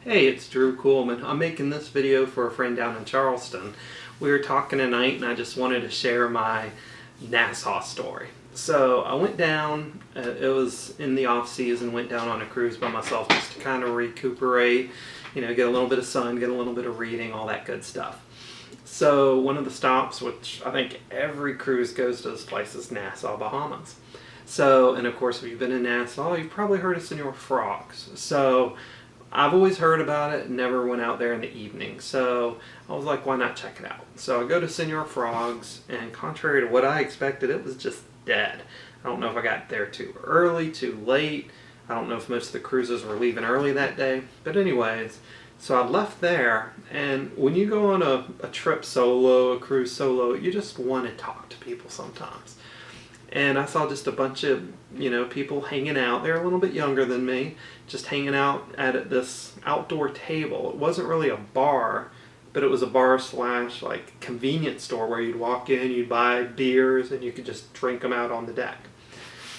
Hey, it's Drew Kuhlmann. I'm making this video for a friend down in Charleston. We were talking tonight and I just wanted to share my Nassau story. So I went down, it was in the off season, went down on a cruise by myself just to kind of recuperate, get a little bit of sun, get a little bit of reading, all that good stuff. So one of the stops, which I think every cruise goes to this place, is Nassau, Bahamas. So, and of course, if you've been in Nassau, you've probably heard of Senor Frogs. So I've always heard about it, never went out there in the evening. So I was like, why not check it out? So I go to Senor Frogs, and contrary to what I expected, it was just dead. I don't know if I got there too early, too late. I don't know if most of the cruises were leaving early that day. But anyways, so I left there, and when you go on a trip solo, a cruise solo, you just want to talk to people sometimes. And I saw just a bunch of, people hanging out. They're a little bit younger than me, just hanging out at this outdoor table. It wasn't really a bar, but it was a bar slash like convenience store where you'd walk in, you'd buy beers, and you could just drink them out on the deck.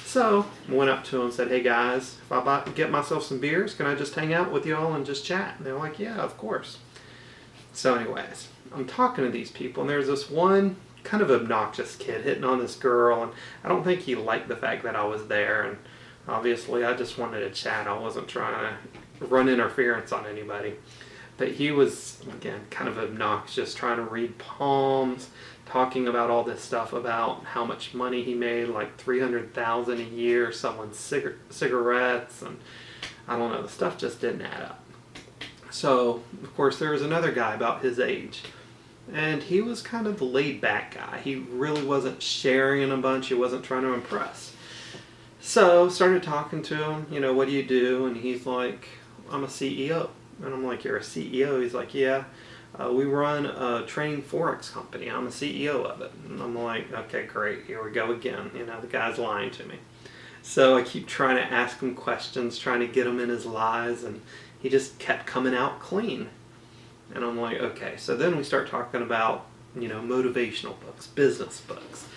So I went up to them and said, hey guys, if I get myself some beers, can I just hang out with y'all and just chat? And they're like, yeah, of course. So anyways, I'm talking to these people, and there's this one kind of obnoxious kid hitting on this girl, and I don't think he liked the fact that I was there, and obviously I just wanted to chat. I wasn't trying to run interference on anybody. But he was, again, kind of obnoxious, trying to read palms, talking about all this stuff about how much money he made, like $300,000 a year, selling cigarettes, and I don't know, the stuff just didn't add up. So, of course, there was another guy about his age, and he was kind of the laid-back guy. He really wasn't sharing a bunch. He wasn't trying to impress. So, started talking to him, what do you do? And he's like, I'm a CEO. And I'm like, you're a CEO? He's like, yeah. We run a trading forex company. I'm a CEO of it. And I'm like, okay, great. Here we go again. The guy's lying to me. So I keep trying to ask him questions, trying to get him in his lies, and he just kept coming out clean. And I'm like, okay. So then we start talking about, motivational books, business books.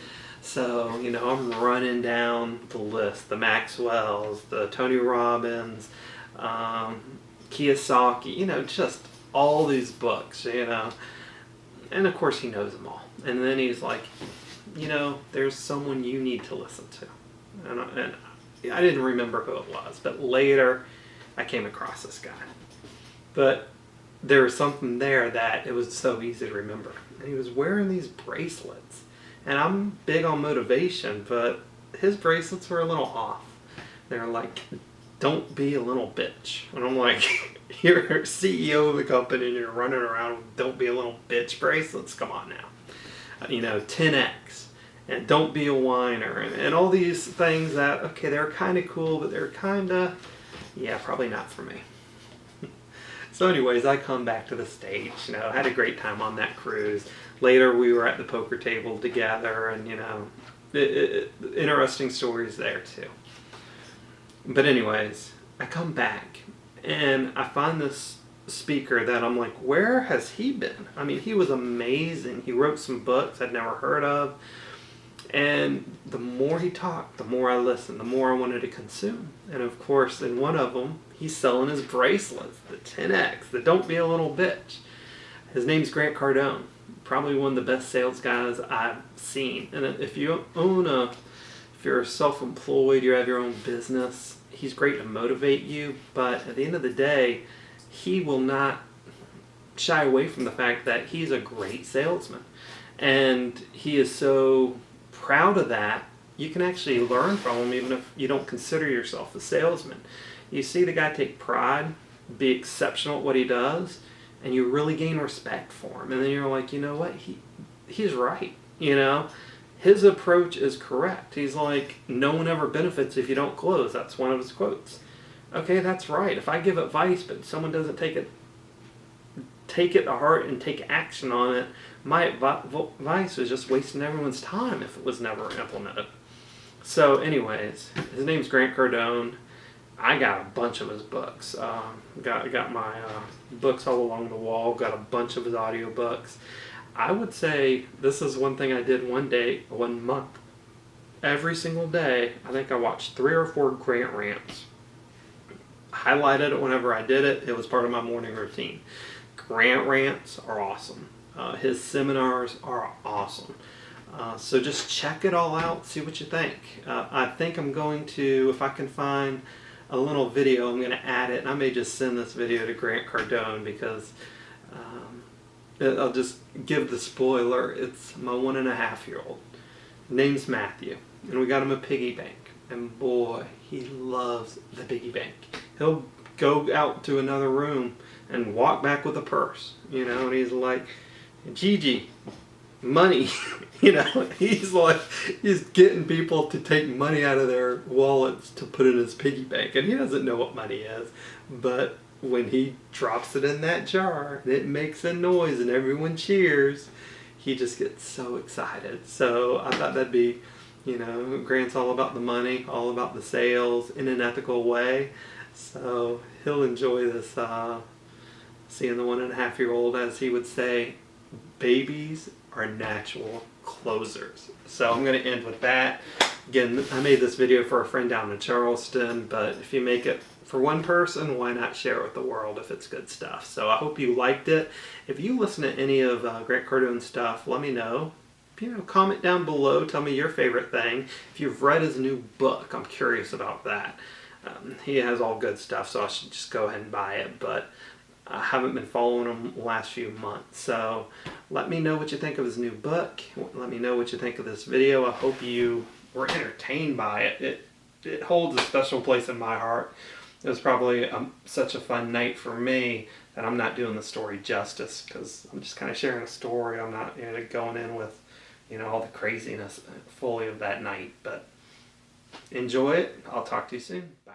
So, I'm running down the list, the Maxwells, the Tony Robbins, Kiyosaki, just all these books, And of course he knows them all. And then he's like, there's someone you need to listen to. And I didn't remember who it was, but later I came across this guy. But there was something there that it was so easy to remember. And he was wearing these bracelets. And I'm big on motivation, but his bracelets were a little off. They're like, don't be a little bitch. And I'm like, you're CEO of the company and you're running around with don't be a little bitch bracelets. Come on now. 10X. And don't be a whiner. And all these things that, okay, they're kind of cool, but they're kind of, probably not for me. So anyways, I come back to the stage, had a great time on that cruise. Later we were at the poker table together, and interesting stories there too. But anyways, I come back and I find this speaker that I'm like, where has he been? I mean, he was amazing. He wrote some books I'd never heard of. And the more he talked, the more I listened, the more I wanted to consume. And of course, in one of them, he's selling his bracelets, the 10X, the don't be a little bitch. His name's Grant Cardone. Probably one of the best sales guys I've seen. And if you're self-employed, you have your own business, he's great to motivate you. But at the end of the day, he will not shy away from the fact that he's a great salesman. And he is so proud of that, you can actually learn from him even if you don't consider yourself a salesman. You see the guy take pride, be exceptional at what he does, and you really gain respect for him. And then you're like, you know what, he's right. His approach is correct. He's like, no one ever benefits if you don't close. That's one of his quotes. Okay, that's right. If I give advice but someone doesn't take it to heart and take action on it, my advice was just wasting everyone's time if it was never implemented. So anyways, his name's Grant Cardone. I got a bunch of his books. Got my books all along the wall. Got a bunch of his audiobooks. I would say this is one thing I did one month. Every single day, I think I watched 3 or 4 Grant rants. highlighted it whenever I did it. It was part of my morning routine. Grant rants are awesome. His seminars are awesome. So just check it all out, see what you think. I think I'm going to, if I can find a little video, I'm going to add it, and I may just send this video to Grant Cardone because I'll just give the spoiler. It's my 1.5-year-old. Name's Matthew, and we got him a piggy bank, and boy, he loves the piggy bank. He'll go out to another room and walk back with a purse, you know, and he's like, Gigi, money. You know, he's getting people to take money out of their wallets to put in his piggy bank, and he doesn't know what money is, but when he drops it in that jar and it makes a noise and everyone cheers, he just gets so excited. So I thought that'd be, you know, Grant's all about the money, all about the sales in an ethical way, so he'll enjoy this, seeing the 1.5-year-old, as he would say, babies are natural closers. So I'm going to end with that. Again, I made this video for a friend down in Charleston, but if you make it for one person, why not share it with the world if it's good stuff? So I hope you liked it. If you listen to any of Grant Cardone's stuff, let me know. You know, comment down below, tell me your favorite thing. If you've read his new book, I'm curious about that. He has all good stuff, so I should just go ahead and buy it, but I haven't been following him the last few months. So let me know what you think of his new book. Let me know what you think of this video. I hope you were entertained by it. It holds a special place in my heart. It was probably such a fun night for me that I'm not doing the story justice, because I'm just kind of sharing a story. I'm not, you know, going in with, you know, all the craziness fully of that night. But enjoy it. I'll talk to you soon. Bye.